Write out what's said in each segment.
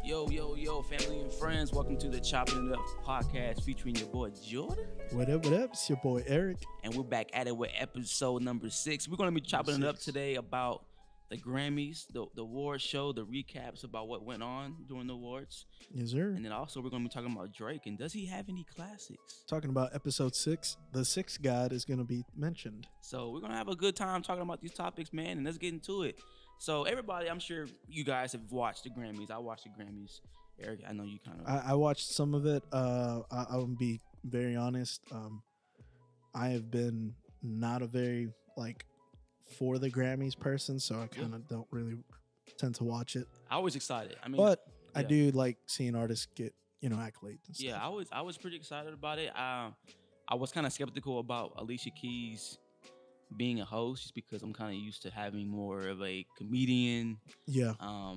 Yo, family and friends. Welcome to the Choppin' It Up podcast featuring your boy Jordan. What up? It's your boy Eric. And we're back at it with episode number 6. We're going to be chopping it up today about the Grammys, the award show, the recaps about what went on during the awards. Yes, sir. And then also we're going to be talking about Drake and does he have any classics? Talking about episode 6, the sixth God is going to be mentioned. So we're going to have a good time talking about these topics, man, and let's get into it. So everybody, I'm sure you guys have watched the Grammys. I watched the Grammys. Eric, I know you kind of... I watched some of it. I will be very honest. I have been not a very, for the Grammys person, so I kind of don't really tend to watch it. I was excited. But I do like seeing artists get, accolades and stuff. Yeah, I was pretty excited about it. I was kind of skeptical about Alicia Keys being a host just because I'm kind of used to having more of a comedian. Yeah.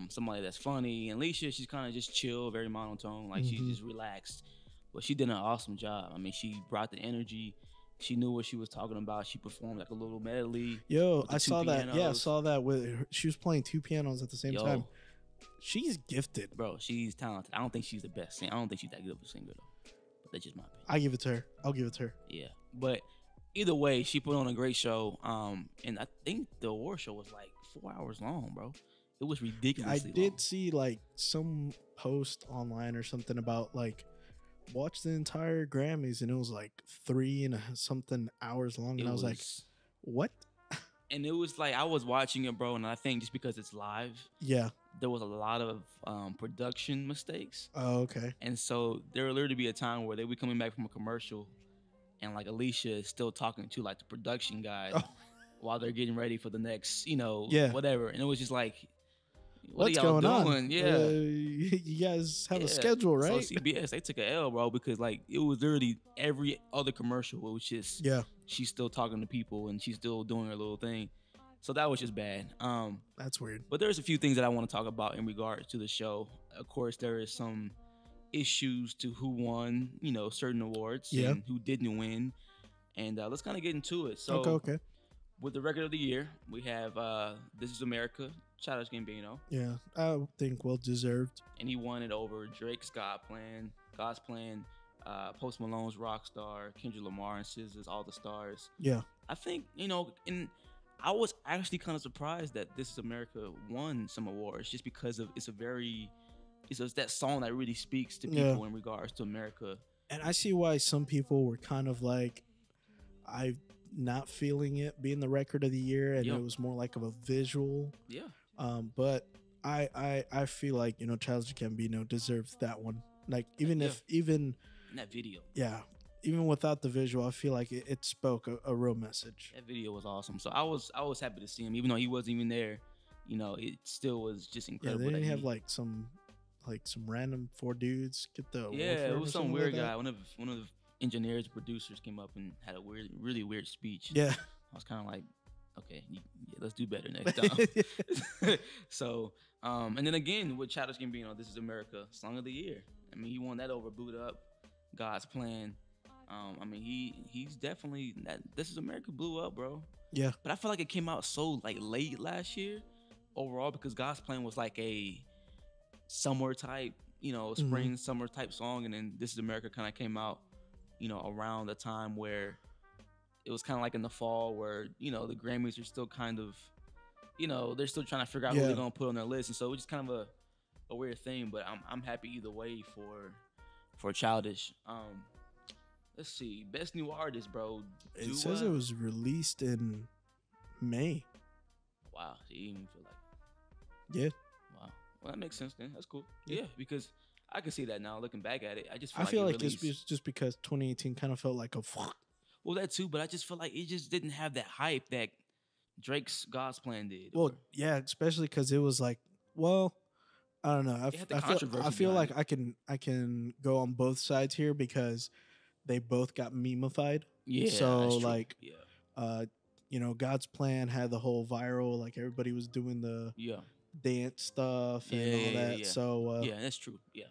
Somebody that's funny. And Alicia, she's kind of just chill, very monotone. She's just relaxed. But she did an awesome job. She brought the energy. She knew what she was talking about. She performed like a little medley. Yo, I saw that. Yeah, I saw that with her. She was playing two pianos at the same time. She's gifted. Bro, she's talented. I don't think she's the best singer. I don't think she's that good of a singer, though. But that's just my opinion. I give it to her. I'll give it to her. Yeah. But either way, she put on a great show. And I think the award show was 4 hours long, bro. It was ridiculously long. I did see some post online or something about watch the entire Grammys, and it was 3 and something hours long, and I was like, what? And it was I was watching it, bro, and I think just because it's live, there was a lot of production mistakes. Oh, okay. And so there would literally be a time where they would be coming back from a commercial, and Alicia is still talking to the production guy while they're getting ready for the next, whatever. And it was just what's are y'all going doing? on? Yeah, you guys have a schedule, right? So CBS, they took an L, bro, because it was literally every other commercial. It was just she's still talking to people and she's still doing her little thing. So that was just bad. That's weird. But there's a few things that I want to talk about in regards to the show. Of course, there is some issues to who won, certain awards and who didn't win. And let's kind of get into it. So okay. With the record of the year, we have This Is America, Childish Gambino. Yeah, I think well deserved. And he won it over Drake's God's Plan, Post Malone's Rockstar, Kendrick Lamar and SZA's All the Stars. Yeah. I think, and I was actually kind of surprised that This Is America won some awards just because of it's that song that really speaks to people in regards to America. And I see why some people were kind of I'm not feeling it being the record of the year, and it was more of a visual. Yeah. But I feel Childish Gambino deserves that one. Even in that video. Yeah. Even without the visual, I feel like it spoke a real message. That video was awesome. So I was happy to see him, even though he wasn't even there. It still was just incredible. Yeah, they didn't have some random 4 dudes get the award. Yeah, it was some weird guy. One of the engineers, producers came up and had a really weird speech. Yeah, I was kind of okay, let's do better next time. So, and then again with Childish Gambino, This Is America, Song of the Year. He won that over Boot Up, God's Plan. He's definitely This Is America blew up, bro. Yeah, but I feel like it came out so late last year overall because God's Plan was a summer type, spring summer type song, and then This Is America kind of came out, around the time where it was kind of in the fall where the Grammys are still kind of, they're still trying to figure out who they're gonna put on their list, and so it was just kind of a weird thing. But I'm happy either way for Childish. Let's see, best new artist, bro. It says it was released in May. Wow, so you even feel Yeah. Wow, well that makes sense then. That's cool. Yeah, because I can see that now looking back at it. I feel like it's just because 2018 kind of felt like a. Well, that too, but I just feel like it just didn't have that hype that Drake's God's Plan did. Well, yeah, especially because it was I don't know. I feel like I can go on both sides here because they both got memeified. Yeah. So God's Plan had the whole viral, everybody was doing the dance stuff and all that. Yeah. So yeah, that's true. Yeah.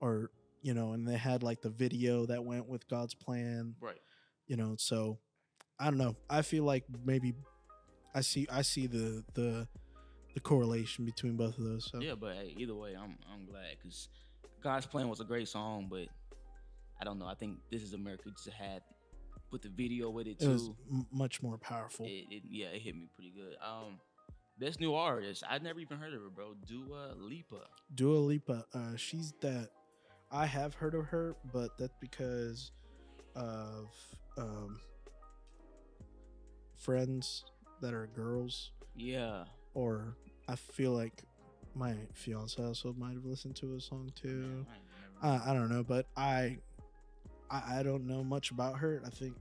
Or and they had the video that went with God's Plan. Right. So I don't know. I feel like maybe I see the the correlation between both of those. So Yeah, but hey, either way, I'm glad because God's Plan was a great song, but I don't know. I think This Is America just had with the video with it it was too. much more powerful. Yeah, it hit me pretty good. Best new artist. I'd never even heard of her, bro. Dua Lipa. Dua Lipa, she's that I have heard of her, but that's because of friends that are girls, Yeah. or I feel like my fiance also might have listened to a song too. I don't know, but I don't know much about her. I think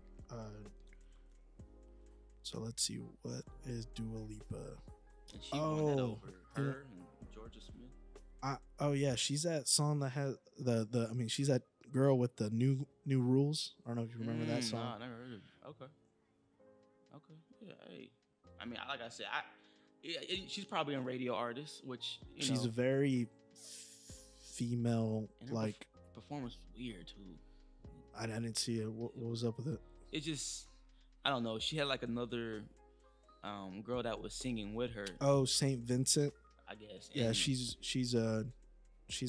so. Let's see, what is Dua Lipa? And she won that over her and Georgia Smith. Oh yeah, she's that song that has the. I mean, she's that girl with the new rules. I don't know if you remember that song. Nah, I never heard of it. Okay. Yeah. Hey, I mean, like I said, she's probably a radio artist, which she's a very female like performance was weird too. I didn't see it. What was up with it? It just, I don't know. She had like another girl that was singing with her. Oh, Saint Vincent. I guess. Yeah, she's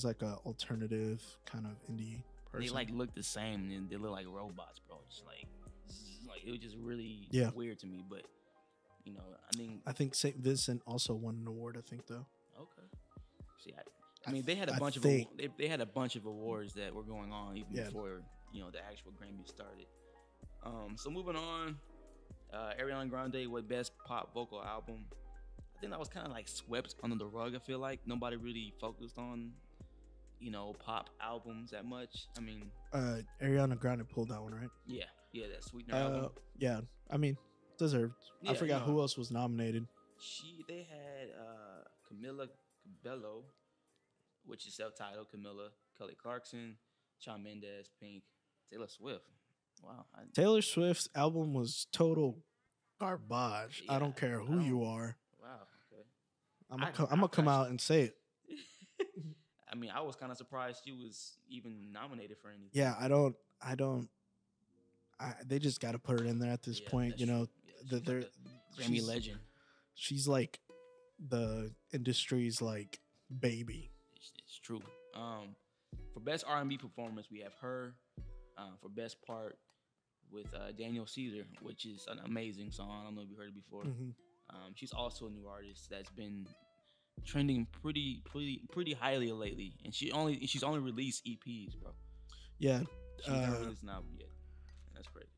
like a alternative kind of indie person. They like look the same and they look like robots, bro. Just like it was just really weird to me. But I think Saint Vincent also won an award. I think though. Okay. See, I mean, they had a bunch of they had a bunch of awards that were going on even before the actual Grammys started. So moving on, Ariana Grande with Best Pop Vocal Album. I think that was kind of like swept under the rug. I feel like nobody really focused on pop albums that much. I mean, Ariana Grande pulled that one, right? Yeah, that Sweetener album. Yeah, I mean, deserved. Yeah, I forgot who else was nominated. They had Camila Cabello, which is self-titled Camilla, Kelly Clarkson, Shawn Mendes, Pink, Taylor Swift. Wow. Taylor Swift's album was total garbage. Yeah, I don't care who you are. Wow. Okay. I'm gonna come out and say it. I mean, I was kind of surprised she was even nominated for anything. Yeah, they just got to put her in there at this point. They're Grammy legend. She's like the industry's like baby. It's true. For best R&B performance, we have her. For best part with Daniel Caesar, which is an amazing song. I don't know if you heard it before. Mm-hmm. She's also a new artist that's been trending pretty highly lately, and she's only released EPs, bro. Yeah, she's not released an album yet. And that's crazy.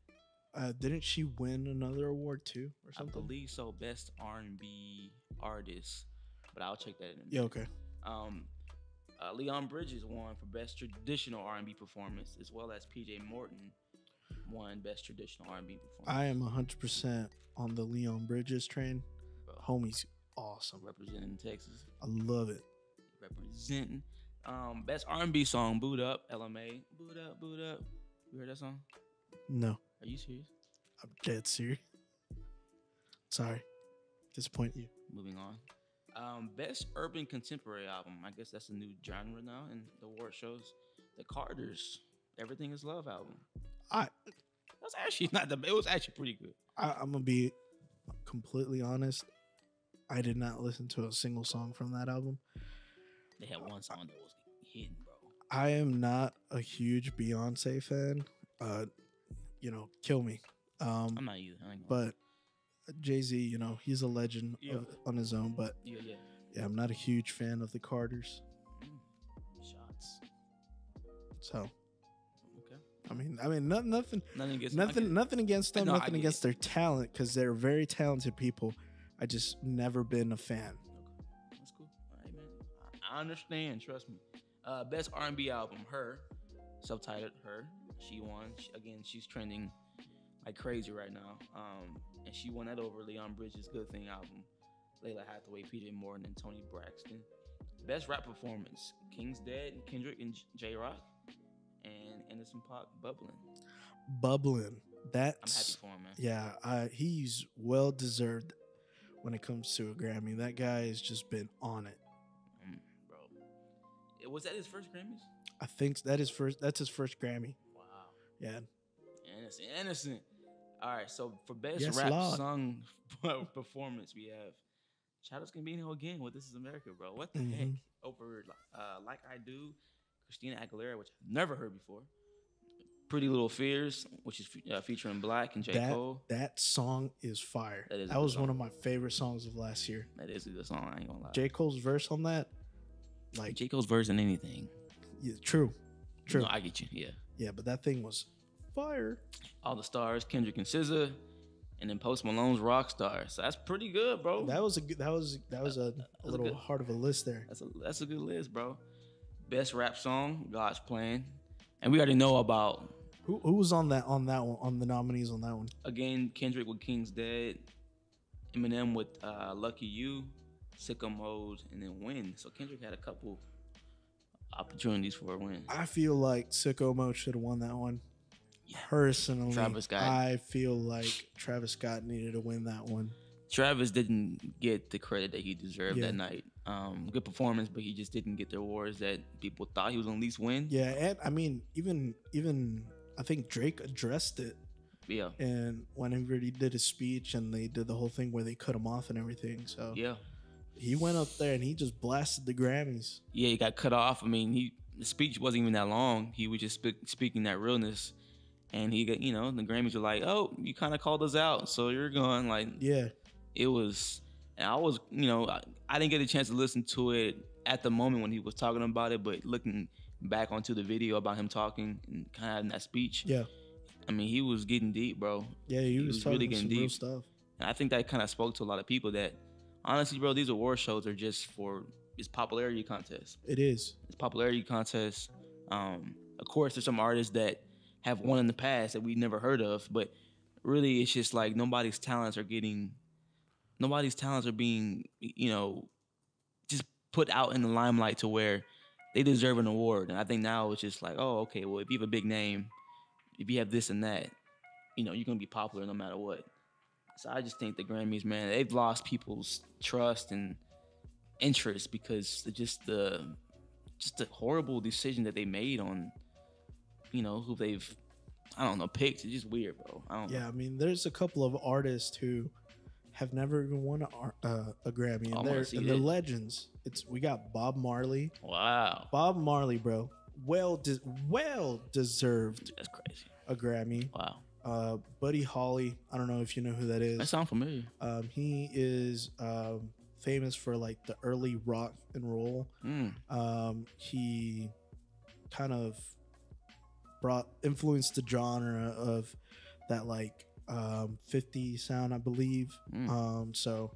Didn't she win another award too, or something? I believe so. Best R&B artist, but I'll check that in a minute. Yeah, okay. Leon Bridges won for best traditional R&B performance, as well as PJ Morton won best traditional R&B performance. I am 100% on the Leon Bridges train. Bro, homie's awesome. Representing Texas. I love it. Representing. Best R&B song, Boot Up, LMA. Boot Up, Boot Up. You heard that song? No. Are you serious? I'm dead serious. Sorry. Disappoint you. Moving on. Best Urban Contemporary Album. I guess that's a new genre now in the award shows. The Carters, Everything Is Love album. It was actually it was actually pretty good. I'm gonna be completely honest. I did not listen to a single song from that album. They had one song that was hidden, bro. I am not a huge Beyonce fan. Kill me. I'm not either. But Jay-Z, he's a legend on his own. But yeah, I'm not a huge fan of the Carters. Shots. So. Okay. I mean, nothing against them. No, nothing against their talent, because they're very talented people. I just never been a fan. Okay, that's cool. All right, man. I understand. Trust me. Best R&B album, Her, subtitled Her. She won. She's trending like crazy right now. And she won that over Leon Bridges' Good Thing album, Layla Hathaway, PJ Morton, and Toni Braxton. Best rap performance, King's Dead, Kendrick and J-Rock, and Anderson .Paak, Bubbling. That's, I'm happy for him, man. Yeah, he's well deserved when it comes to a Grammy. That guy has just been on it. Bro. Was that his first Grammys? I think that's his first Grammy. Wow. Yeah. Innocent. All right, so for best rap song performance, we have Childish Gambino again with "This Is America," bro. What the heck? Hmm. Over "Like I Do," Christina Aguilera, which I've never heard before. "Pretty Little Fears," which is featuring Black and J. That Cole. that song is fire. That is a That good was one song. of my favorite songs of last year. That is a good song. I ain't gonna lie. J. Cole's verse on that, like, J. Cole's verse in anything. yeah, true. No, I get you. Yeah. Yeah, but that thing was fire. All the Stars, Kendrick and SZA, and then Post Malone's "Rockstar." So that's pretty good, bro. That was a good. That was a little good. hard of a list there. That's a good list, bro. Best rap song, "God's Plan," and we already know about. Who was on that one on the nominees on that one? Again, Kendrick with "King's Dead," Eminem with "Lucky You," "Sicko Mode," and then "Win." So Kendrick had a couple opportunities for a win. I feel like Sicko Mode should have won that one. Yeah. Personally, Travis Scott. I feel like Travis Scott needed to win that one. Travis didn't get the credit that he deserved Yeah. that night. Good performance, but he just didn't get the awards that people thought he was gonna at least win. Yeah, and I mean, even I think Drake addressed it, Yeah. and whenever he did his speech, and they did the whole thing where they cut him off and everything. So Yeah. he went up there and he just blasted the Grammys. Yeah, he got cut off. I mean, the speech wasn't even that long. He was just speaking that realness, and he got, the Grammys were like, "Oh, you kind of called us out, so you're going." Like, Yeah, it was, and I was, I didn't get a chance to listen to it at the moment when he was talking about it, but looking back onto the video about him talking and kind of having that speech, yeah, I mean, he was getting deep, bro. yeah. He was talking really some getting real deep. stuff. And I think that kind of spoke to a lot of people that, honestly, bro, these award shows are just it's popularity contest. It is. It's popularity contest. Of course, there's some artists that have won in the past that we never heard of, but really, it's just like nobody's talents are being, just put out in the limelight to where they deserve an award. And I think now it's just like, oh, okay, well, if you have a big name, if you have this and that, you're gonna be popular no matter what. So I just think the Grammys, man, they've lost people's trust and interest because of just the horrible decision that they made on, who they've, I don't know, picked. It's just weird, bro. I don't know. Yeah, I mean, there's a couple of artists who have never even won a Grammy, I and wanna see they're that. legends. We got Bob Marley. Wow. Bob Marley, bro, well deserved That's crazy. a Grammy. Wow. Buddy Holly, I don't know if you know who that is. That sounds familiar. He is famous for like the early rock and roll. He kind of influenced the genre of that like 50 sound, I believe. So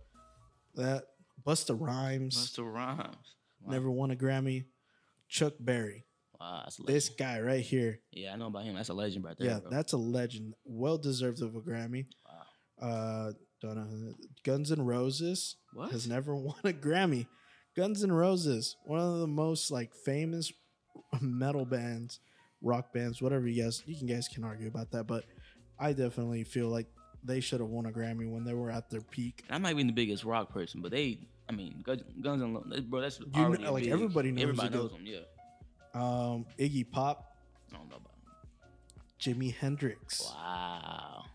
that Busta Rhymes Busta Rhymes. Wow. never won a Grammy. Chuck Berry, Wow, that's a legend. this guy right here. Yeah, I know about him. That's a legend right there. Yeah, bro. that's a legend. Well deserved of a Grammy. Wow. Don't know. Guns N' Roses What? has never won a Grammy. Guns N' Roses, one of the most like famous metal bands, rock bands, whatever you guys can argue about that, but I definitely feel like they should have won a Grammy when they were at their peak. I'm not even the biggest rock person, but Guns N' Roses, bro, that's already like big. everybody knows Everybody a good- knows them, yeah. Iggy Pop, I don't know about him. Jimi Hendrix, Wow.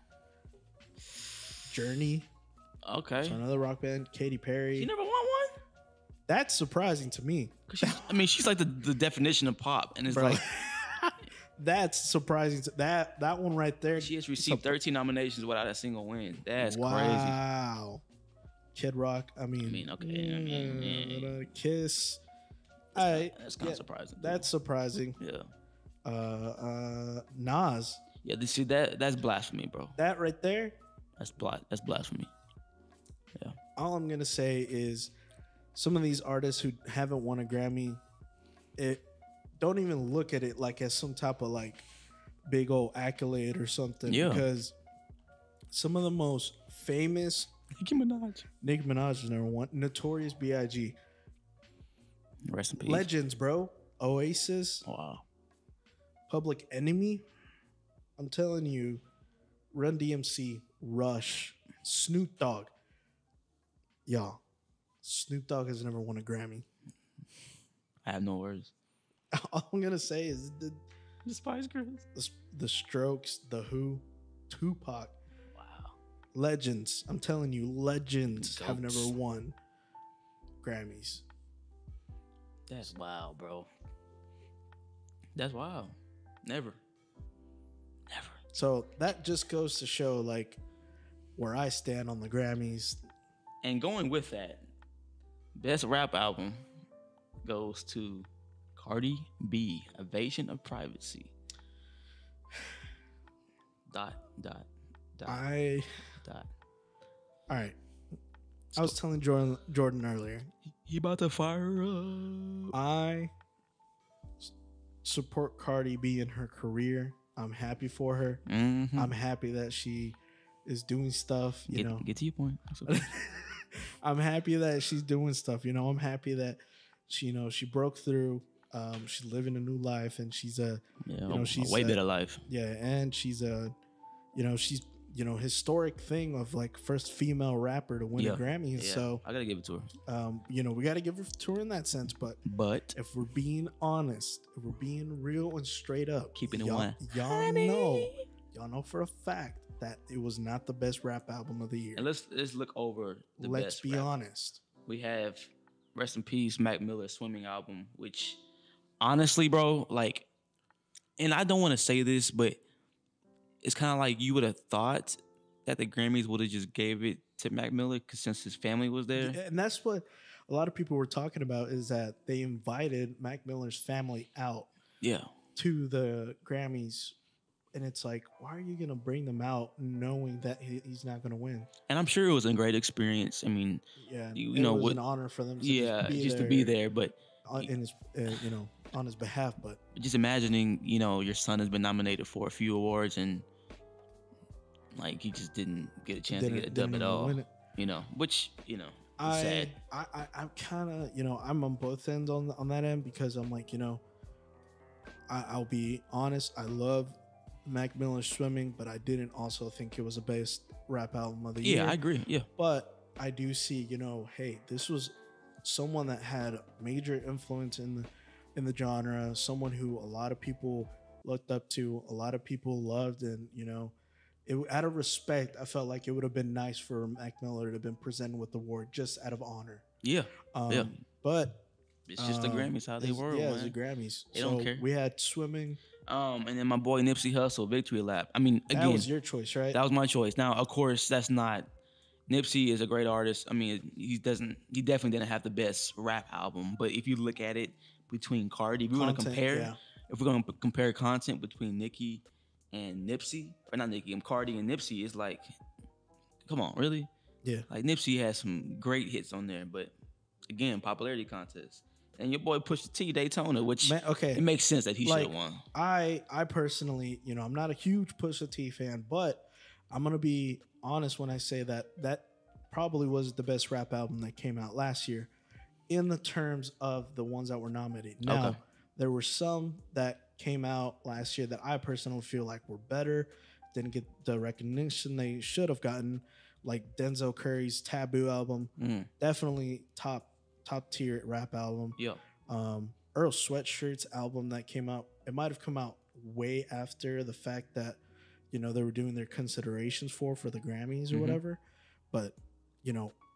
Journey, Okay. so another rock band, Katy Perry. She never won one? That's surprising to me. She's like the definition of pop, and it's Bro. like That's surprising. That one right there. she has received 13 nominations without a single win. That's crazy. Wow. Kid Rock. I mean, okay. Kiss. That's kind of surprising. That's surprising. Yeah. Nas. Yeah. See that's blasphemy, bro. That right there. That's blasphemy. Yeah. All I'm gonna say is, some of these artists who haven't won a Grammy, don't even look at it like as some type of like big old accolade or something. Yeah. Because some of the most famous Nicki Minaj has never won. Notorious B.I.G. Rest in peace. Legends, bro. Oasis. Wow. Public Enemy. I'm telling you, Run DMC, Rush, Snoop Dogg. Y'all, Snoop Dogg has never won a Grammy. I have no words. All I'm gonna say is The Spice Girls. the Strokes, the Who, Tupac, Wow. legends. I'm telling you, legends have Goats. never won. Grammys. That's wild, bro. That's wild. Never. Never. So that just goes to show like where I stand on the Grammys. And going with that, best rap album goes to Cardi B, Invasion of Privacy. Dot, dot, dot, dot. All right. I was telling Jordan earlier. He about to fire up. I support Cardi B in her career. I'm happy for her. Mm-hmm. I'm happy that she is doing stuff. Get to your point. Okay. I'm happy that she's doing stuff. I'm happy that she broke through. She's living a new life, and she's a way better life. Yeah, and she's historic thing of like first female rapper to win a Grammy. And so I gotta give it to her. We gotta give it to her in that sense. But if we're being honest, if we're being real and straight up, keeping it one, y'all know for a fact that it was not the best rap album of the year. And let's look over the best. Let's be honest. We have rest in peace Mac Miller's Swimming album, which honestly, bro, like, and I don't want to say this, but it's kind of like you would have thought that the Grammys would have just gave it to Mac Miller since his family was there. And that's what a lot of people were talking about, is that they invited Mac Miller's family out to the Grammys. And it's like, why are you going to bring them out knowing that he's not going to win? And I'm sure it was a great experience. I mean, it was an honor for them to be there. But in his, on his behalf. But just imagining, your son has been nominated for a few awards and like he just didn't get a chance to get a dub at all. Which sad. I'm kind of I'm on both ends on that end, because I'm like I'll be honest, I love Mac Miller's Swimming, but I didn't also think it was the best rap album of the year. Yeah, I agree. Yeah, but I do see hey, this was someone that had major influence in the genre, someone who a lot of people looked up to, a lot of people loved, and out of respect, I felt like it would have been nice for Mac Miller to have been presented with the award just out of honor. Yeah. But it's just the Grammys, how they were. Yeah, it's the Grammys. They don't care. We had Swimming. And then my boy Nipsey Hussle, Victory Lap. I mean, again, that was your choice, right? That was my choice. Now, of course, that's not. Nipsey is a great artist. I mean, he definitely didn't have the best rap album. But if you look at it between Cardi, if we're going to compare content between Nicki and Nipsey, or not Nicki, Cardi and Nipsey, is like, come on, really? Yeah. Like Nipsey has some great hits on there, but again, popularity contest. And your boy Pusha T, Daytona, which it makes sense that he should have won. I personally, I'm not a huge Pusha T fan, but I'm gonna be honest when I say that probably was the best rap album that came out last year, in the terms of the ones that were nominated. Now, there were some that came out last year that I personally feel like were better, didn't get the recognition they should have gotten, like Denzel Curry's Taboo album, definitely top tier rap album. Yeah. Earl Sweatshirt's album that came out, it might have come out way after the fact that they were doing their considerations for the Grammys or whatever, but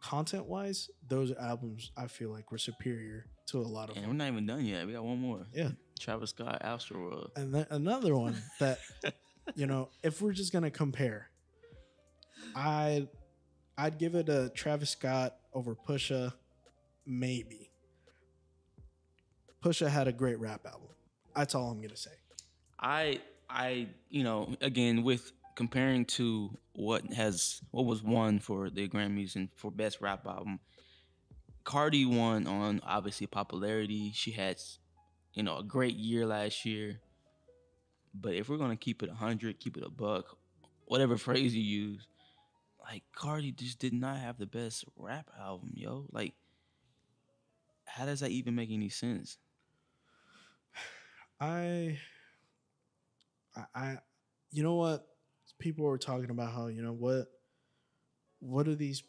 content wise, those albums I feel like were superior to a lot of them. And we're not even done yet. We got one more. Yeah. Travis Scott, Astroworld. And then another one that if we're just gonna compare, I'd give it a Travis Scott over Pusha. Maybe. Pusha had a great rap album. That's all I'm gonna say. I again, with comparing to what was won for the Grammys and for best rap album, Cardi won on obviously popularity. She had a great year last year. But if we're gonna keep it 100, keep it a buck, whatever phrase you use, like Cardi just did not have the best rap album, yo. Like, how does that even make any sense? You know what? People were talking about how, what are these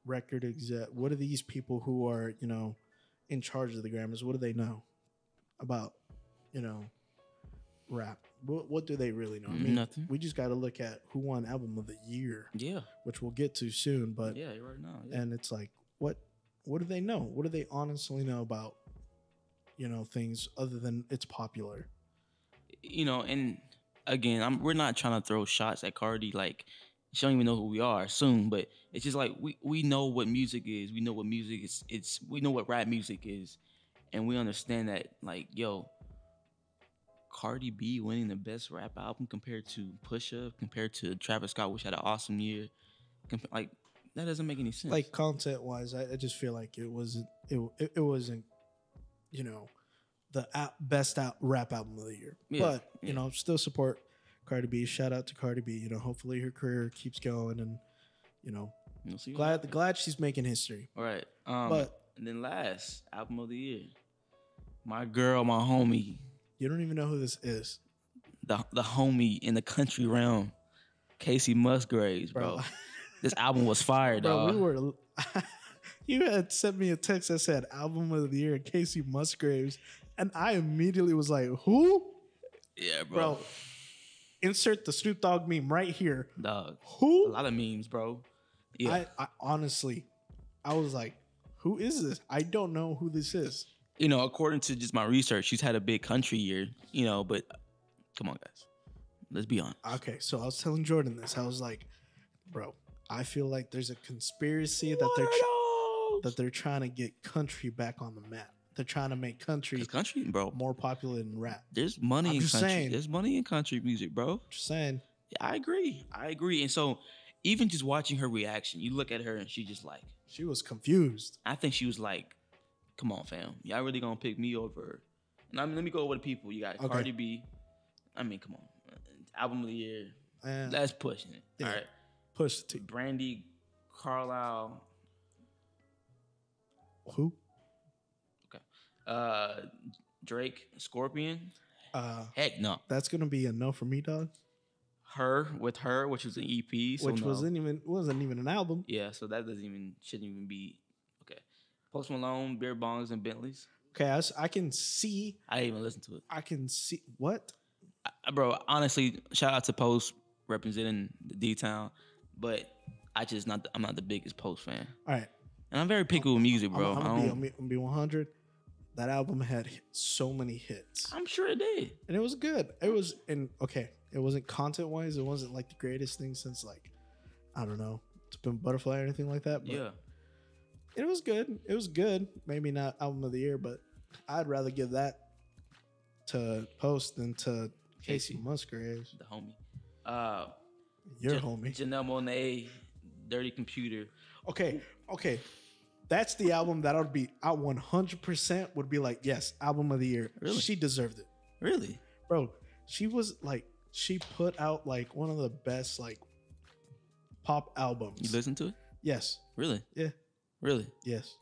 what are these people who are, in charge of the Grammys? What do they know about, rap? What do they really know? I mean, nothing. We just got to look at who won Album of the Year. Yeah. Which we'll get to soon. But yeah, right now. Yeah. And it's like, what what do they know? What do they honestly know about, things other than it's popular? And again, we're not trying to throw shots at Cardi. Like, she don't even know who we are soon, but it's just like we know what music is. We know what music is. We know what rap music is, and we understand that. Like, yo, Cardi B winning the best rap album compared to Pusha, compared to Travis Scott, which had an awesome year. Like, that doesn't make any sense. Like, content wise, I just feel like it wasn't. It wasn't. The best rap album of the year. Yeah, but still support Cardi B. Shout out to Cardi B. Hopefully her career keeps going, and We'll see glad she's making history. All right. But and then last album of the year, my girl, my homie, you don't even know who this is. the homie in the country realm, Casey Musgraves, bro. This album was fire, dog. Bro, you had sent me a text that said album of the year, Casey Musgraves, and I immediately was like, who? Yeah, bro. Insert the Snoop Dogg meme right here. Dog. Who? A lot of memes, bro. Yeah. I honestly, I was like, who is this? I don't know who this is. According to just my research, she's had a big country year, but come on, guys. Let's be honest. Okay, so I was telling Jordan this. I was like, bro, I feel like there's a conspiracy that they're trying to get country back on the map. They're trying to make country, bro, more popular than rap. There's money in country. Saying. There's money in country music, bro. Just saying. Yeah, I agree. And so even just watching her reaction, you look at her and she just like, she was confused. I think she was like, come on, fam. Y'all really gonna pick me over her? And let me go over the people. You got Cardi B. I mean, come on. Album of the year. That's pushing it. Yeah. All right. Push the T. Brandy Carlisle. Who? Drake, Scorpion. Heck no. That's gonna be a no for me, dog. Her, which was an EP, so which wasn't even an album. Yeah, so that shouldn't even be okay. Post Malone, beer bongs, and Bentleys. Okay, I can see. I didn't even listen to it. I can see what, bro. Honestly, shout out to Post representing the D-Town, but I'm not the biggest Post fan. All right, and I'm very picky with music, bro. I'm gonna be 100. That album had so many hits. I'm sure it did. And it was good. It was, it wasn't content-wise. It wasn't like the greatest thing since, like, I don't know, it's been Butterfly or anything like that. But yeah. It was good. It was good. Maybe not album of the year, but I'd rather give that to Post than to Casey Musgraves. The homie. Your homie. Janelle Monáe, Dirty Computer. Okay. That's the album that I 100% would be like, yes, album of the year. Really? She deserved it. Really? Bro, she was like, she put out like one of the best like pop albums. You listen to it? Yes. Really? Yeah. Really? Yes.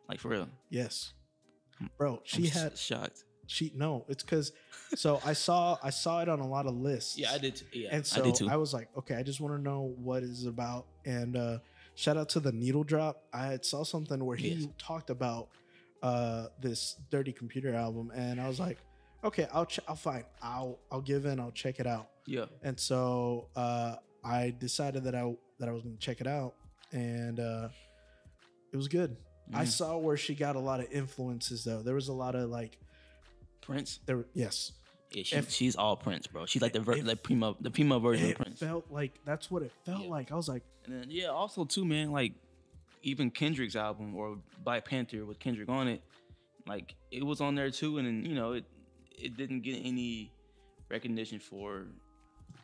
Like for real? Yes. Bro, she had shocked. It's because so I saw it on a lot of lists. Yeah, I did. Yeah, and so I did too. I was like, okay, I just want to know what it's about. And shout out to the Needle Drop. I had saw something where he talked about this Dirty Computer album, and I was like, okay, I'll give in. I'll check it out. Yeah. And so I decided that I was going to check it out, and it was good. I saw where she got a lot of influences though. There was a lot of like Prince. Yes. Yeah, she's all Prince, bro. She's like the primo version of Prince. It felt like that's what it felt like. I was like, and then also too, man. Like even Kendrick's album or Black Panther with Kendrick on it, like it was on there too, and then it didn't get any recognition for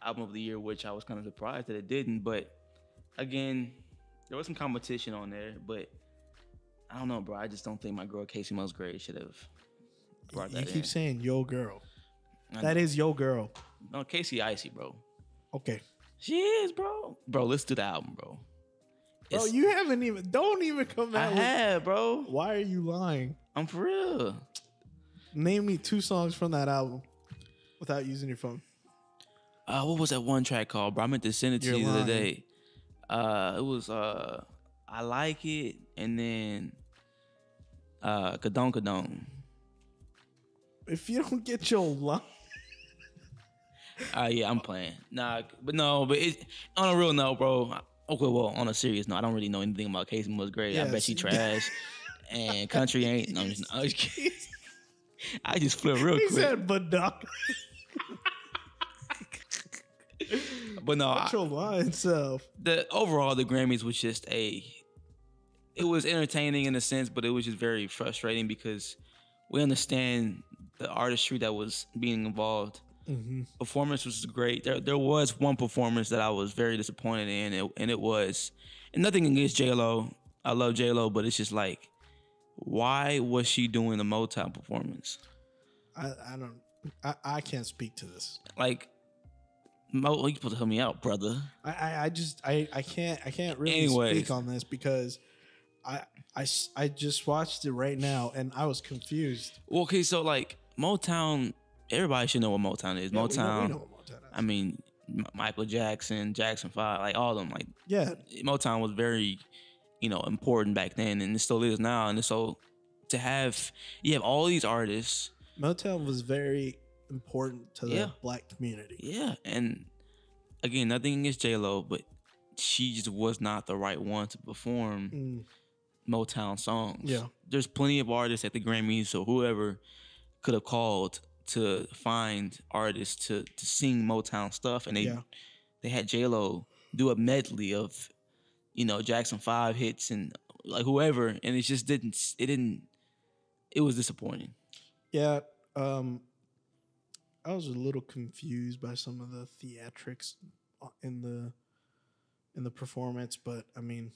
album of the year, which I was kind of surprised that it didn't. But again, there was some competition on there, but I don't know, bro. I just don't think my girl Casey Musgraves should have brought that in. You keep saying yo girl. That is yo girl. No, Casey icy, bro. Okay. She is, bro. Bro, let's do the album, bro. Bro, you haven't even. Don't even come out. I have, bro. Why are you lying? I'm for real. Name me 2 songs from that album without using your phone. What was that one track called, bro? I meant to send it to you the other day. It was I Like It, and then Kadon Kadon. If you don't get your line. Yeah, I'm playing. But it, on a real note, bro, Okay, well, on a serious note, I don't really know anything about Casey Musgrave. I bet Yes. she trash, and country ain't. No, I'm just kidding. I just flip real He quick. said, but not. But no, Watch your line self. the overall the Grammys was just it was entertaining in a sense, but it was just very frustrating because we understand the artistry that was being involved. Mm-hmm. Performance was great. There was one performance that I was very disappointed in, and it was, and nothing against J Lo. I love J Lo, but it's just like, why was she doing the Motown performance? I don't. I can't speak to this. Like, Mo, you supposed to help me out, brother. I just I can't really Anyways. speak on this because I just watched it right now and I was confused. Well, okay, so like Motown, everybody should know what Motown is. Yeah, Motown. we know what Motown is. I mean, Michael Jackson, Jackson 5, like all of them. Like, Yeah, Motown was very, important back then, and it still is now. And so to have, you have all these artists. Motown was very important to the black community. Yeah, and again, nothing against J Lo, but she just was not the right one to perform Motown songs. Yeah, there's plenty of artists at the Grammys or whoever could have called to find artists to sing Motown stuff, and they had J Lo do a medley of Jackson 5 hits and like whoever, and it just it was disappointing. Yeah, I was a little confused by some of the theatrics in the performance, but I mean,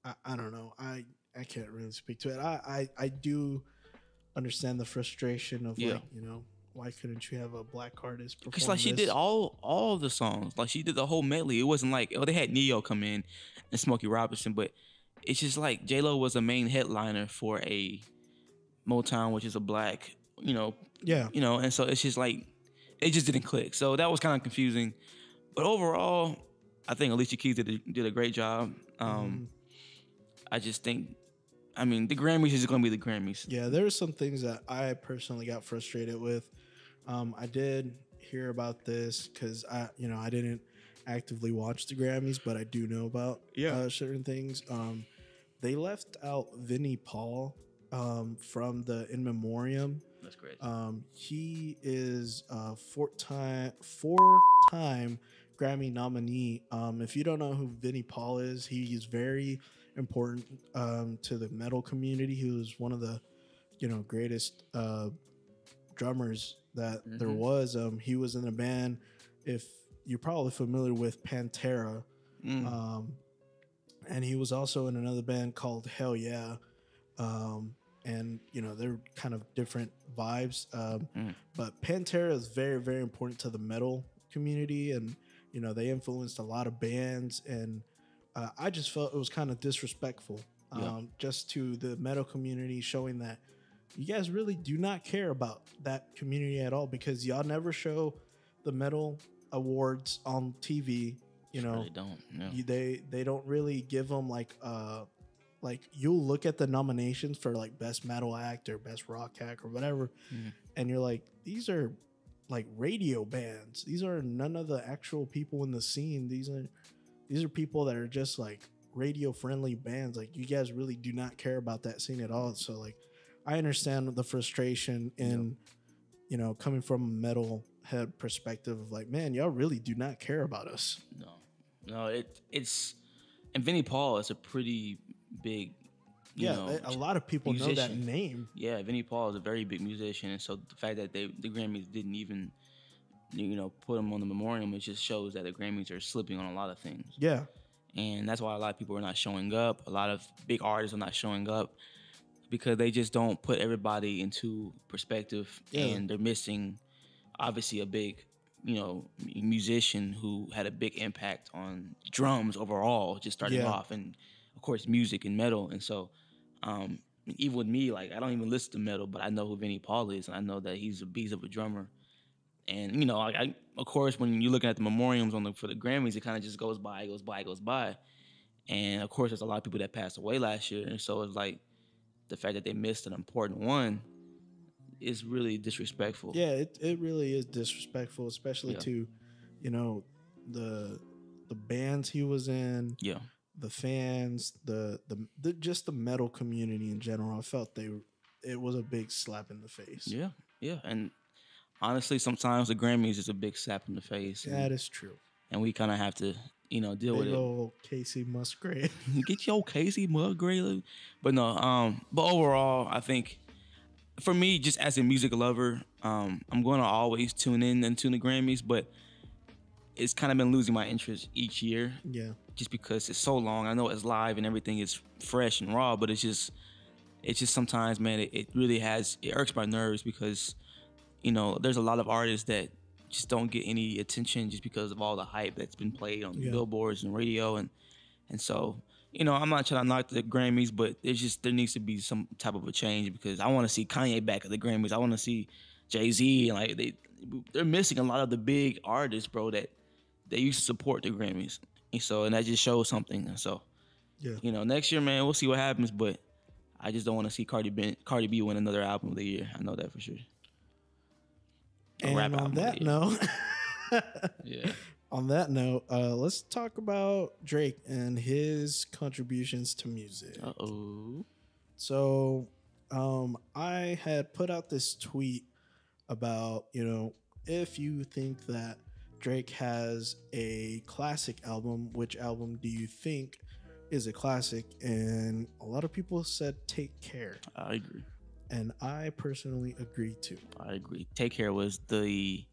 I don't know. I can't really speak to it. I do understand the frustration of like, why couldn't you have a black artist perform? Because like she did all of the songs, like she did the whole medley. It wasn't like they had Neo come in and Smokey Robinson, but it's just like J Lo was the main headliner for a Motown, which is a black, and so it's just like it just didn't click. So that was kind of confusing. But overall, I think Alicia Keys did a great job. I just think, I mean, the Grammys is going to be the Grammys. Yeah, there were some things that I personally got frustrated with. I did hear about this because I didn't actively watch the Grammys, but I do know about certain things. They left out Vinnie Paul from the In Memoriam. That's great. He is a four-time Grammy nominee. If you don't know who Vinnie Paul is, he is very important to the metal community. He was one of the greatest drummers that there was. He was in a band, if you're probably familiar with, Pantera, and he was also in another band called Hell Yeah, and they're kind of different vibes, but Pantera is very, very important to the metal community, and they influenced a lot of bands, and I just felt it was kind of disrespectful just to the metal community, showing that you guys really do not care about that community at all, because y'all never show the metal awards on TV. They don't. No. They don't really give them like you'll look at the nominations for like best metal act or best rock act or whatever, and you're like, these are like radio bands. These are none of the actual people in the scene. These are people that are just like radio friendly bands. Like, you guys really do not care about that scene at all. So like, I understand the frustration in, coming from a metal head perspective of like, man, y'all really do not care about us. No, it's, and Vinnie Paul is a pretty big, a lot of people musician. know that name. Yeah, Vinnie Paul is a very big musician, and so the fact that the Grammys didn't even, put him on the memoriam, it just shows that the Grammys are slipping on a lot of things. Yeah, and that's why a lot of people are not showing up. A lot of big artists are not showing up because they just don't put everybody into perspective, and they're missing, obviously, a big, musician who had a big impact on drums overall, just starting off, and of course music and metal. And so even with me, like, I don't even listen to metal, but I know who Vinnie Paul is, and I know that he's a beast of a drummer. And I of course, when you're looking at the memoriams for the Grammys, it kind of just goes by. And of course, there's a lot of people that passed away last year, and so it's like the fact that they missed an important one is really disrespectful. Yeah, it really is disrespectful, especially to, the the bands he was in, Yeah. the fans, the just the metal community in general. I felt it was a big slap in the face. Yeah. Yeah. And honestly, sometimes the Grammys is a big slap in the face. That is true. And we kind of have to, deal with Big it. old Casey Musgrave. Get your Casey Musgrave. But no, but overall, I think for me, just as a music lover, I'm going to always tune in and tune the Grammys, but it's kind of been losing my interest each year. Yeah. Just because it's so long. I know it's live and everything is fresh and raw, but it's just sometimes, man, it really it irks my nerves because, there's a lot of artists that just don't get any attention just because of all the hype that's been played on billboards and radio. And so, I'm not trying to knock the Grammys, but there needs to be some type of a change because I want to see Kanye back at the Grammys. I want to see Jay-Z, and like they're missing a lot of the big artists, bro, that they used to support the Grammys. And that just shows something. And so, next year, man, we'll see what happens, but I just don't want to see Cardi B win another album of the year. I know that for sure. And on that note, yeah. On that note, let's talk about Drake and his contributions to music. Uh-oh. So, I had put out this tweet about, if you think that Drake has a classic album, which album do you think is a classic? And a lot of people said Take Care. I agree. And I personally agree too. I agree. Take Care was the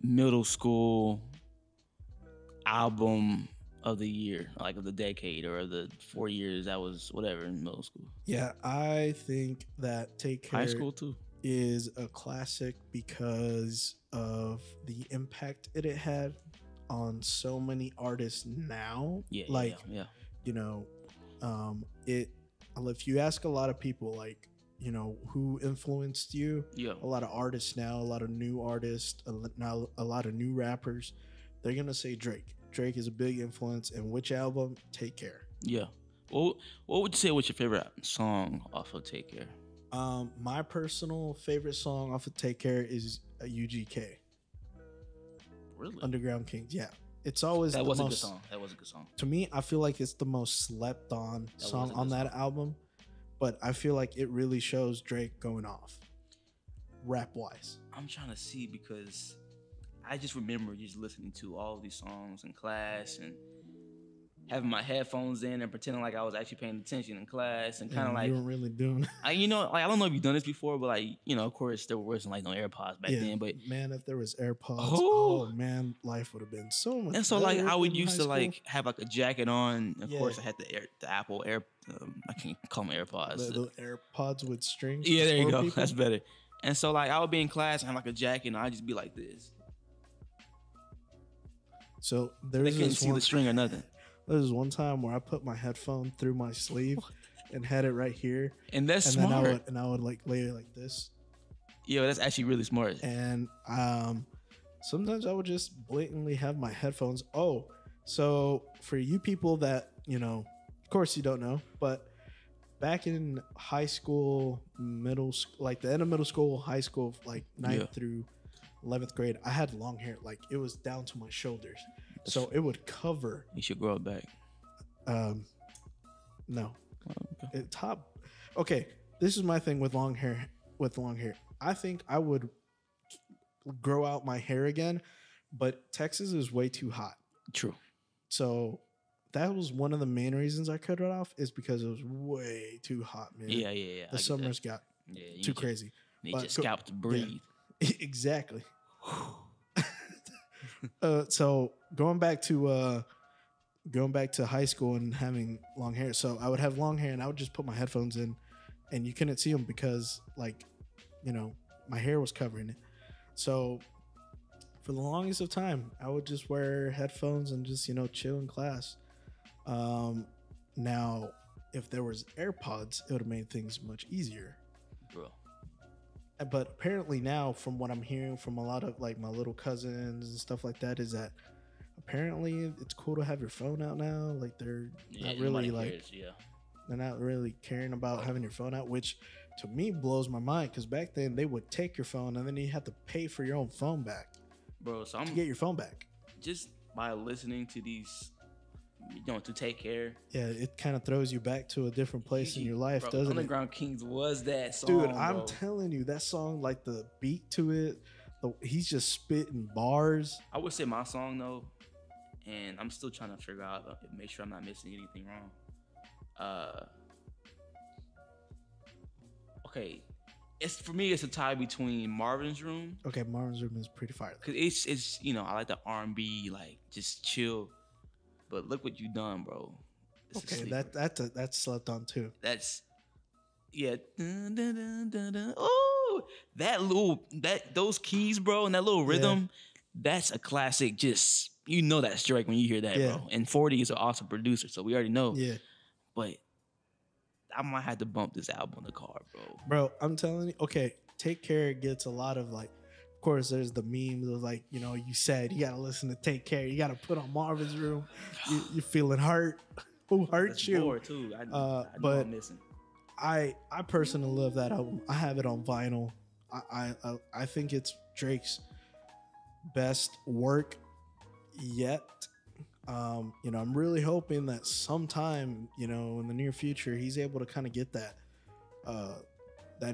middle school album of the year, like of the decade or of the 4 years that was whatever in middle school. Yeah, I think that Take Care high school too is a classic because of the impact it had on so many artists now. Yeah, it if you ask a lot of people like, who influenced you, a lot of artists now, a lot of new artists, now a lot of new rappers, they're gonna say Drake is a big influence. And which album? Take Care. Yeah. Well, what would you say was your favorite song off of Take Care? My personal favorite song off of Take Care is UGK. Really? Underground Kings. Yeah. It's always that was a good song. That was a good song. To me, I feel like it's the most slept on song on that album, but I feel like it really shows Drake going off, rap wise. I'm trying to see because I just remember just listening to all of these songs in class and having my headphones in and pretending like I was actually paying attention in class and kind of like you weren't really doing. I don't know if you've done this before, but of course there wasn't like no AirPods back then. But man, if there was AirPods, oh man, life would have been so much. And so better I would in used to high school. have like a jacket on. Of course, I had the Apple Air. I can't call them AirPods. The AirPods with strings. Yeah, there you go. People. That's better. And so I would be in class and have like a jacket, and I'd just be like this. So they couldn't see the string or nothing. There was one time where I put my headphone through my sleeve and had it right here. And that's smart. Then I would like lay it like this. Yeah, that's actually really smart. And sometimes I would just blatantly have my headphones. Oh, so for you people that, of course you don't know, but back in high school, middle school, like the end of middle school, high school, like 9th through 11th grade, I had long hair. Like it was down to my shoulders. So it would cover. You should grow it back. No. Okay, this is my thing with long hair. I think I would grow out my hair again, but Texas is way too hot. True. So that was one of the main reasons I cut it off, is because it was way too hot, man. Yeah. The summers got too crazy. Need your scalp to breathe. Yeah. Exactly. So going back to high school and having long hair. So I would have long hair and I would just put my headphones in, and you couldn't see them because my hair was covering it. So for the longest of time, I would just wear headphones and just chill in class. Now, if there was AirPods, it would have made things much easier. Bro. But apparently now, from what I'm hearing from a lot of like my little cousins and stuff like that, is that apparently it's cool to have your phone out now. Like they're not really they're not really caring about having your phone out, which to me blows my mind, because back then they would take your phone and then you had to pay for your own phone back. Bro, so to get your phone back. Just by listening to these, to Take Care. Yeah, it kind of throws you back to a different place in your life, bro, doesn't it? Underground Kings was that song, Dude, I'm bro. telling you, that song, like the beat to it, he's just spitting bars. I would say my song though, and I'm still trying to figure out, make sure I'm not missing anything wrong. Okay, for me, it's a tie between Marvin's Room. Okay, Marvin's Room is pretty fire. Cause it's I like the R&B, like just chill. But look what you done, bro. Okay, that's slept on too. That's Dun, dun, dun, dun, dun. Oh, those keys, bro, and that little rhythm. That's a classic. Just that's Drake when you hear that, bro. And 40 is an awesome producer, so we already know. Yeah. But I might have to bump this album in the car, bro. Bro, I'm telling you. Okay, Take Care gets a lot of like. Of course, there's the memes of like, you said you gotta listen to Take Care. You gotta put on Marvin's Room. You're feeling hurt. Who hurt you? Bored too. I know but I'm missing. I personally love that album. I have it on vinyl. I think it's Drake's best work yet. I'm really hoping that sometime, in the near future, he's able to kind of get that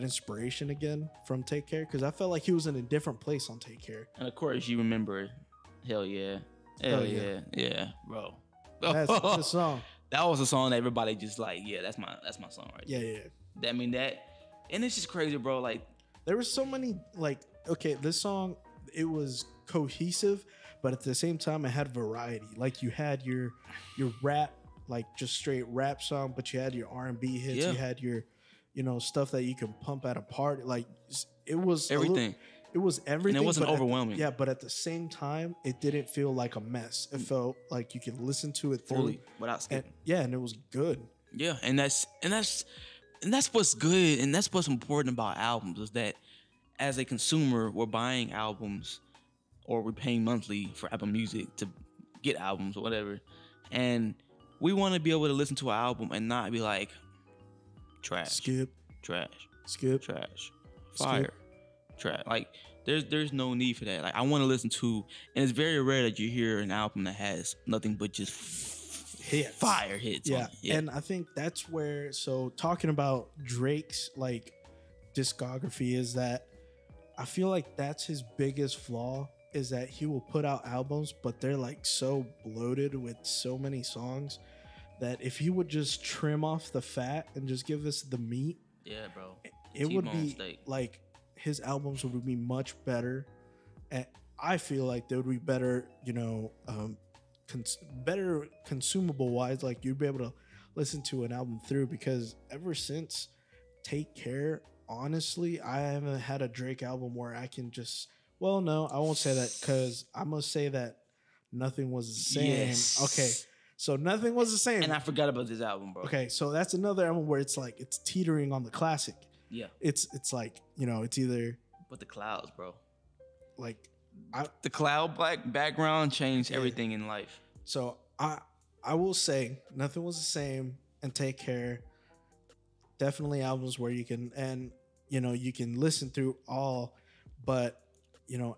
inspiration again from Take Care, because I felt like he was in a different place on Take Care. And of course, you remember, hell yeah, bro. That's the song. That was a song that everybody just like, yeah, that's my song right there. Yeah. I mean that, and it's just crazy, bro. Like there was so many okay, this song, it was cohesive, but at the same time it had variety. Like you had your rap, like just straight rap song, but you had your R&B hits. You had your stuff that you can pump at a party. Like it was everything. It was everything. And it wasn't overwhelming. But at the same time, it didn't feel like a mess. It felt like you could listen to it fully without skipping. And it was good. Yeah, and that's what's good, and that's what's important about albums, is that as a consumer, we're buying albums or we're paying monthly for Apple Music to get albums or whatever, and we want to be able to listen to an album and not be like trash, skip, trash, skip, trash, fire. Track. Like there's no need for that. Like I want to listen to, and it's very rare that you hear an album that has nothing but just fire hits. Yeah. And I think that's where, so talking about Drake's like discography, is that I feel like that's his biggest flaw, is that he will put out albums, but they're like so bloated with so many songs that if he would just trim off the fat and just give us the meat, bro, it would be like his albums would be much better, and I feel like they would be better, better consumable wise. Like you'd be able to listen to an album through, because ever since Take Care, honestly, I haven't had a Drake album where I can just, well, no, I won't say that, because I must say that Nothing Was the Same. Yes. Okay. So Nothing Was the Same. And I forgot about this album, bro. Okay. So that's another album where it's like, it's teetering on the classic. Yeah. It's like, it's either. But the clouds, bro. Like, the cloud black background changed everything in life. So I will say Nothing Was the Same and Take Care, definitely albums where you can, and you can listen through all, but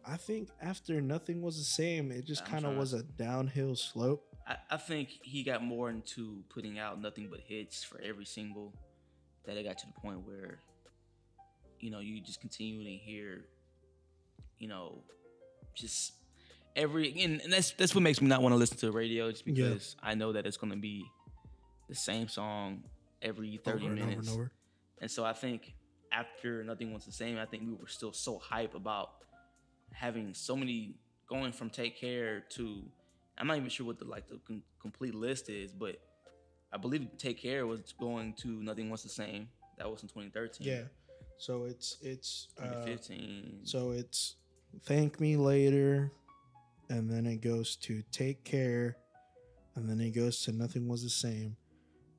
I think after Nothing Was the Same, it just kind of was a downhill slope. I think he got more into putting out nothing but hits for every single, that it got to the point where you just continue to hear, just and that's what makes me not want to listen to the radio, just because I know that it's going to be the same song every 30 minutes. Over. And so I think after Nothing Was the Same, I think we were still so hype about having so many, going from Take Care to, I'm not even sure what the complete list is, but I believe Take Care was going to Nothing Was the Same. That was in 2013. Yeah. So it's 2015. So it's Thank Me Later, and then it goes to Take Care, and then it goes to Nothing Was the Same,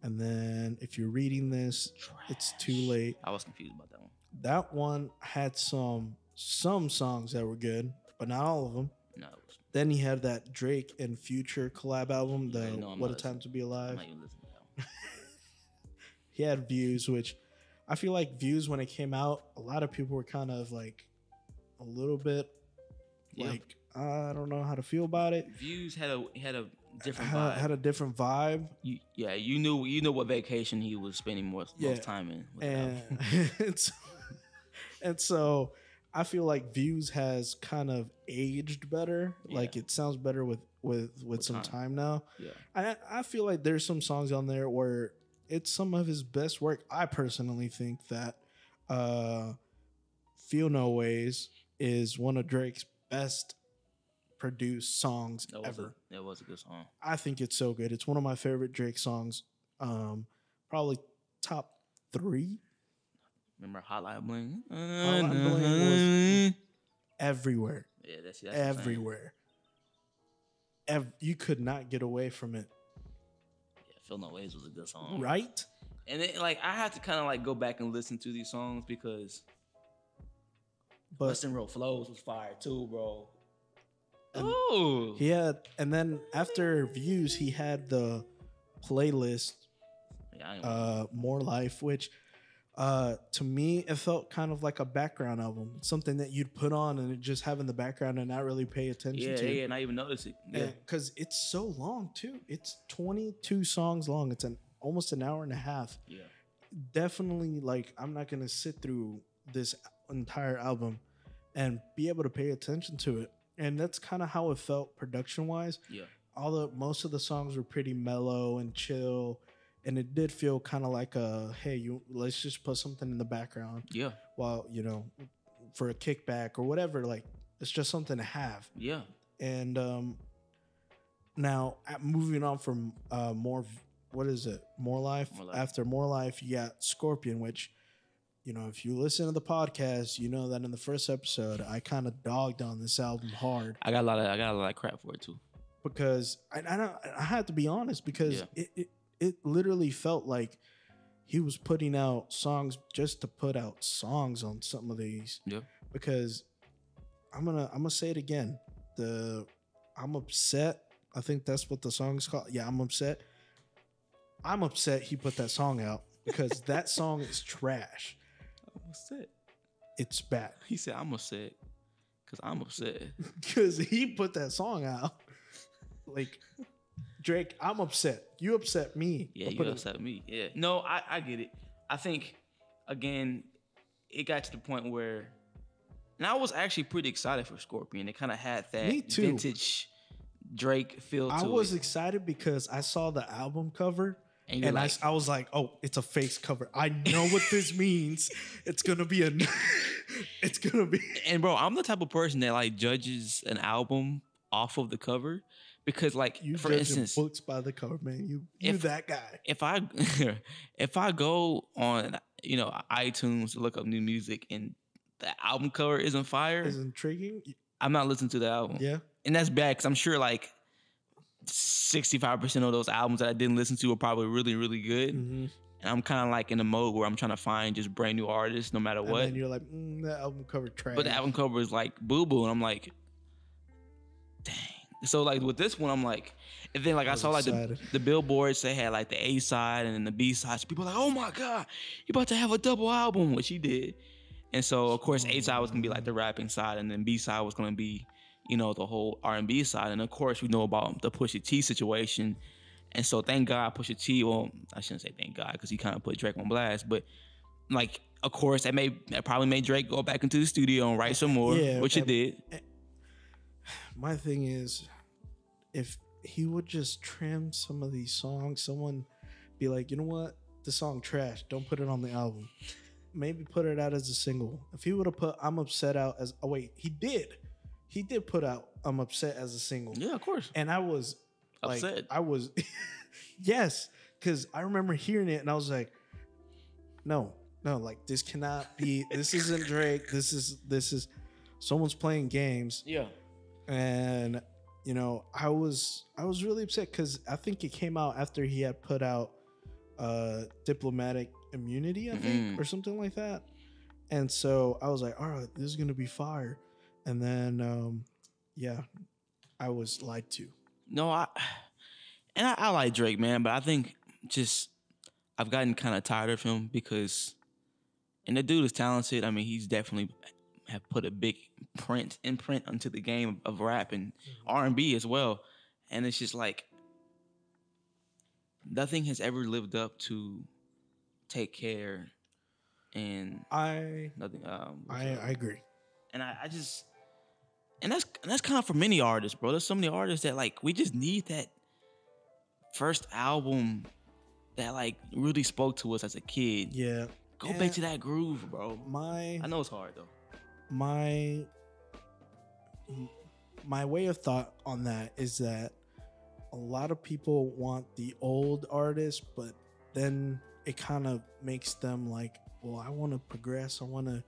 and then if you're reading this, it's Too Late. I was confused about that one. That one had some songs that were good, but not all of them. No. Then he had that Drake and Future collab album, What a Time to Be Alive. I'm not even listening to that one. He had Views, which I feel like Views, when it came out, a lot of people were kind of like a little bit Yeah. Like I don't know how to feel about it. Views had a different vibe. Had a different vibe. You knew what vacation he was spending most time in. With And and so I feel like Views has kind of aged better. Yeah. Like it sounds better with some time now. Yeah. I feel like there's some songs on there where it's some of his best work. I personally think that Feel No Ways is one of Drake's best produced songs ever. That was a good song. I think it's so good. It's one of my favorite Drake songs. Probably top 3. Remember Hotline Bling? Hotline Bling was everywhere. Yeah, that's everywhere. You could not get away from it. Yeah, Feel No Ways was a good song, right? And then, like, I had to kind of like go back and listen to these songs because Western Road Flows was fire too, bro. Oh, he had, and then after Views, he had the playlist, More Life, which to me it felt kind of like a background album, something that you'd put on and it just have in the background and not really pay attention to. Yeah, not even notice it. Yeah, because it's so long too. It's 22 songs long. It's almost an hour and a half. Yeah, definitely. Like I'm not gonna sit through this entire album and be able to pay attention to it. And that's kind of how it felt production wise. Yeah. Most of the songs were pretty mellow and chill. And it did feel kind of like let's just put something in the background. Yeah. While, for a kickback or whatever, like it's just something to have. Yeah. And now moving on from More Life? More Life. After More Life, you got Scorpion, which, if you listen to the podcast, you know that in the first episode, I kind of dogged on this album hard. I got a lot of crap for it too. Because I have to be honest, because it literally felt like he was putting out songs just to put out songs on some of these. Yeah. Because I'm gonna say it again. I'm upset. I think that's what the song is called. Yeah, I'm upset. I'm upset he put that song out because that song is trash. I'm upset. It's bad. He said, I'm upset because I'm upset. Because he put that song out. Like, Drake, I'm upset. You upset me. Yeah, you upset me. Yeah. No, I get it. I think, again, it got to the point where, and I was actually pretty excited for Scorpion. It kind of had that vintage Drake feel to it. I was excited because I saw the album cover. And I was like, oh, it's a face cover. I know what this means. It's going to be it's going to be. And bro, I'm the type of person that like judges an album off of the cover because like, for instance, books by the cover, man. You that guy. If I go on, iTunes to look up new music and the album cover isn't fire, is intriguing, I'm not listening to the album. Yeah. And that's bad because I'm sure like 65% of those albums that I didn't listen to were probably really, really good. Mm-hmm. And I'm kind of like in a mode where I'm trying to find just brand new artists no matter what. And you're like, that album cover trash. But the album cover is like boo-boo. And I'm like, dang. So like with this one, I'm like, and then like I saw like the billboards, they had like the A side and then the B side. So people were like, oh my God, you about to have a double album, which he did. And so of course A side was gonna be like the rapping side and then B side was gonna be, the whole R&B side. And of course we know about the Pusha T situation. And so thank God Pusha T, well, I shouldn't say thank God because he kind of put Drake on blast, but like, of course that probably made Drake go back into the studio and write some more, which it did. My thing is, if he would just trim some of these songs, someone be like, you know what? The song trash. Don't put it on the album. Maybe put it out as a single. If he would have put I'm Upset out as, he did. He did put out I'm Upset as a single. Yeah, of course. And I was upset. Yes. Because I remember hearing it and I was like, no, like this cannot be, this isn't Drake. This is someone's playing games. Yeah. And I was really upset because I think it came out after he had put out Diplomatic Immunity, I think, or something like that. And so I was like, all right, this is gonna be fire. And then I was lied to. No, I like Drake, man, but I think just I've gotten kind of tired of him because, and the dude is talented. I mean, he's definitely have put a big imprint onto the game of rap and R&B as well. And it's just like nothing has ever lived up to Take Care and I nothing. I agree. And I just and that's kind of for many artists, bro. There's so many artists that like we just need that first album that like really spoke to us as a kid. Yeah. Go back to that groove, bro. I know it's hard though. My way of thought on that is that a lot of people want the old artists, but then it kind of makes them like, well, I want to progress. I want to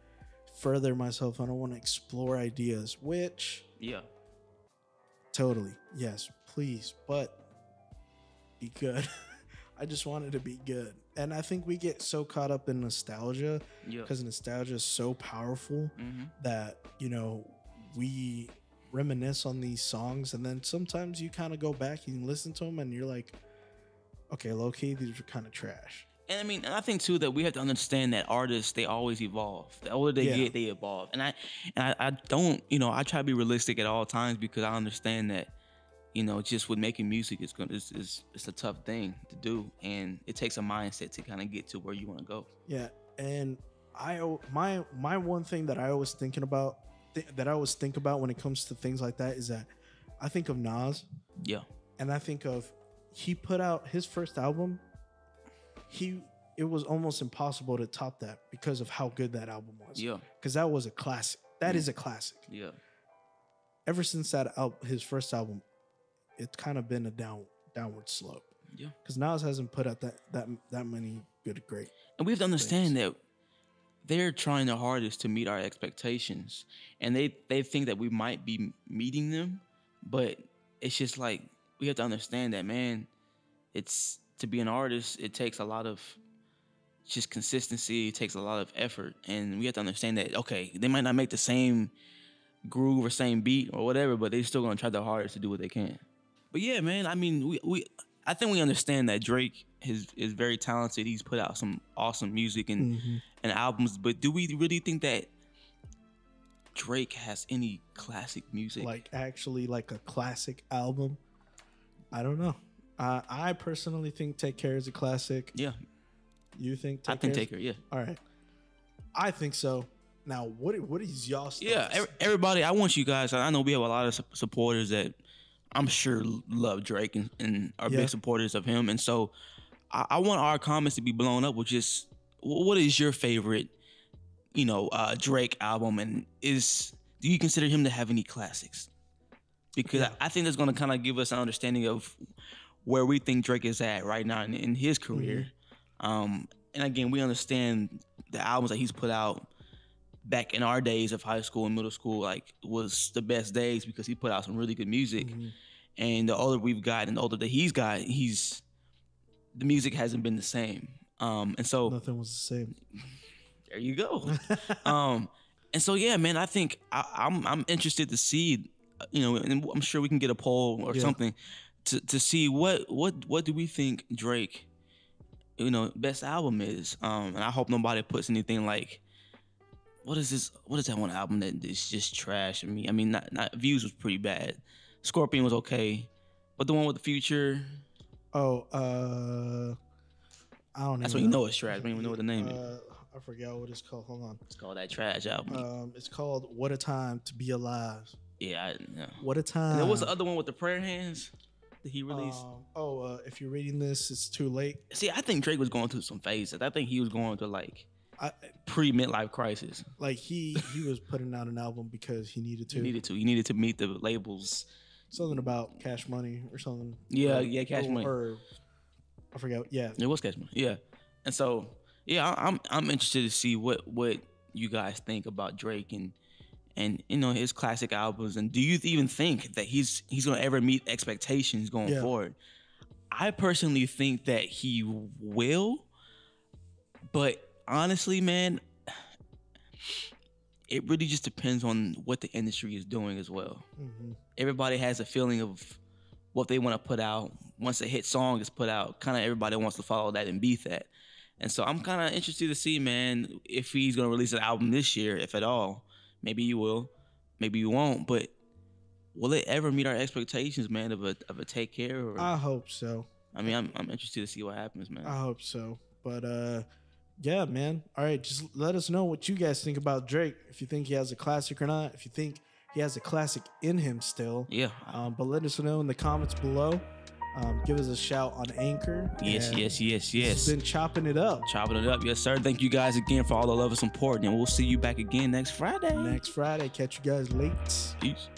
further myself. I don't want to explore ideas, which yeah, totally. Yes, please. But be good. I just want it to be good. And I think we get so caught up in nostalgia because nostalgia is so powerful that, you know, we reminisce on these songs. And then sometimes you kind of go back and listen to them and you're like, okay, low key, these are kind of trash. And I mean, and I think too that we have to understand that artists, they always evolve. The older they get, they evolve. And I don't, you know, I try to be realistic at all times because I understand that, you know, just with making music, it's a tough thing to do, and it takes a mindset to kind of get to where you want to go. Yeah, and my one thing that I always think about when it comes to things like that is that I think of Nas. Yeah, and I think of he put out his first album. It was almost impossible to top that because of how good that album was. Yeah, because that was a classic. That is a classic. Yeah. Ever since his first album, it's kind of been a downward slope. Yeah, because Nas hasn't put out that many great. And we have to understand that they're trying their hardest to meet our expectations, and they think that we might be meeting them, but it's just like we have to understand that, man. It's to be an artist, it takes a lot of just consistency. It takes a lot of effort, and we have to understand that. Okay, they might not make the same groove or same beat or whatever, but they're still gonna try their hardest to do what they can. But yeah, man, I mean, I think we understand that Drake is very talented. He's put out some awesome music and albums, but do we really think that Drake has any classic music? Like actually like a classic album? I don't know. I personally think Take Care is a classic. Yeah. You think Take Care? I think Take Care, yeah. All right. I think so. Now, what is y'all's thoughts? Yeah, everybody, I want you guys, I know we have a lot of supporters that I'm sure love Drake and are big supporters of him. And so I want our comments to be blown up with just, what is your favorite, Drake album? And do you consider him to have any classics? Because I think that's going to kind of give us an understanding of where we think Drake is at right now in his career. And again, we understand the albums that he's put out back in our days of high school and middle school, like, was the best days because he put out some really good music. And the older we've got and the older that he's got, the music hasn't been the same. And so nothing was the same. There you go. And so, yeah, man, I think I'm interested to see, and I'm sure we can get a poll or something to see what do we think Drake, best album is. And I hope nobody puts anything like, what is this? What is that one album that is just trash? I mean, not Views was pretty bad. Scorpion was okay, but the one with the Future. Oh, I don't know. That's when you know it's trash. I don't even know what the name is. I forgot what it's called. Hold on. It's called that trash album. It's called What a Time to Be Alive. Yeah. What a time. And there was the other one with the prayer hands that he released. If you're reading this, it's too late. See, I think Drake was going through some phases. I think he was going to pre-midlife crisis. Like he was putting out an album because he needed to. He needed to meet the labels. Something about Cash Money or something. Yeah, Cash Money. Or I forgot. Yeah, it was Cash Money. Yeah, and so I'm interested to see what you guys think about Drake and his classic albums. And do you even think that he's gonna ever meet expectations going forward? I personally think that he will, but honestly, man, it really just depends on what the industry is doing as well. Everybody has a feeling of what they want to put out. Once a hit song is put out, kind of everybody wants to follow that and beat that. And so I'm kind of interested to see, man, if he's going to release an album this year, if at all. Maybe you will, maybe you won't. But will it ever meet our expectations, man? Of a Take Care? Or I hope so. I mean, I'm interested to see what happens, man. I hope so. But yeah, man. All right, just let us know what you guys think about Drake. If you think he has a classic or not. If you think he has a classic in him still. Yeah. But let us know in the comments below. Give us a shout on Anchor. Yes. It's been chopping it up. Chopping it up, yes, sir. Thank you guys again for all the love and support, and we'll see you back again next Friday. Next Friday. Catch you guys late. Peace.